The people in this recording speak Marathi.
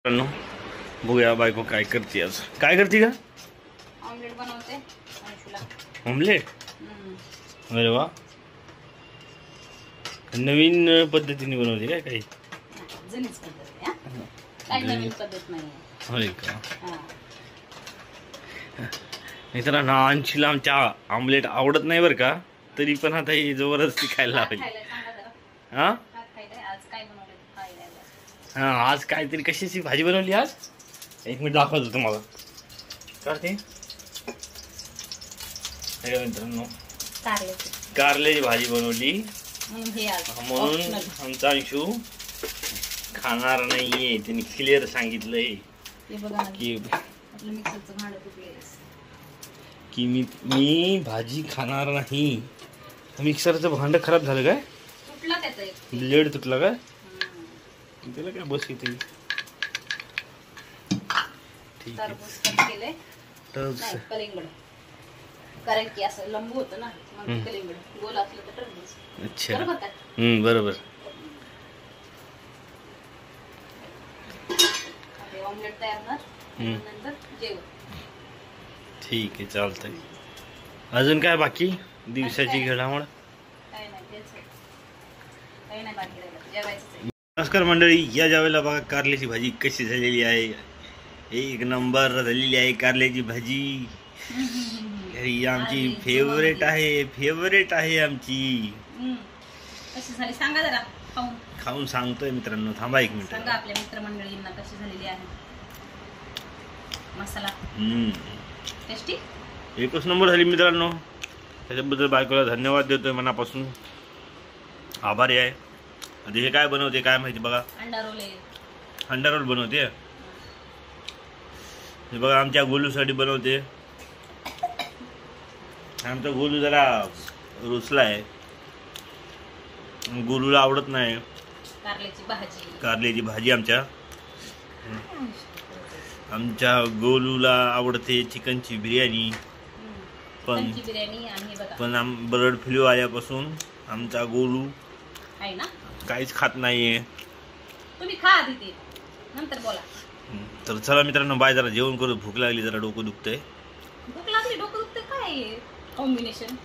बघूया बायको काय करते आज. काय करते का? ऑमलेट बनवते. ऑमलेट. अरे वा, नवीन पद्धतीने बनवते काय? काही जुनीच पद्धत आहे. काही नवीन पद्धत नाही. होय का? मित्रांनो, अंशीला आमच्या ऑमलेट आवडत नाही बरं का, तरी पण आता ही जबरदस्ती खायला लावायची. हा हा, आज काहीतरी कशाची भाजी बनवली आज? एक मिनिट दाखवतो तुम्हाला. करते मित्रांनो, कारल्याची भाजी बनवली म्हणून आमचा अंशू खाणार नाहीये. त्यांनी क्लिअर सांगितलंय की मी भाजी खाणार नाही. मिक्सरचं भांड खराब झालं काय? ब्लेड तुटला काय? त्याला काय बस येते. ठीक आहे. कारण की असं लंबू होतं ना, मग कलिंगड गोल असलं तर टरबूज. अच्छा, बरोबर. ऑमलेट तयार होणार, नंतर जेवण. ठीक आहे, चालतंय. अजून काय बाकी दिवसाची घडामोड? काही नाही बाकी राहिलं, जेवायचं. नमस्कार मंडळी, या जेवायला बघा कारल्याची भाजी कशी झालेली आहे. एक नंबर झालेली आहे कारल्याची भाजी. ही आमची फेवरेट आहे आमची. कशी झाली सांगा जरा. खाऊन सांगतोय मित्रांनो, थांबा एक मिनिट. सांगा आपल्या मित्रमंडळींना कशी झालेली आहे. मसाला टेस्टी एकच नंबर झाली मित्रांनो. त्याच्याबद्दल बायकोला धन्यवाद देतोय मनापासून. आभारी आहे. आता हे काय बनवते काय माहिती. बघा, अंडा रोल बनवते. हे बघा, आमच्या गोलूसाठी बनवते. आमचा गोलू जरा रुसला आहे. गोलूला आवडत नाही कारल्याची भाजी. आमच्या गोलूला आवडते चिकनची बिर्याणी. पण बर्ड फ्लू आल्यापासून आमचा गोलू काहीच खात नाहीये. तुम्ही खा तिथे, नंतर बोला. तर चला मित्रांनो, बाय. जरा जेवण करू, भूक लागली, जरा डोकं दुखतंय. काय कॉम्बिनेशन.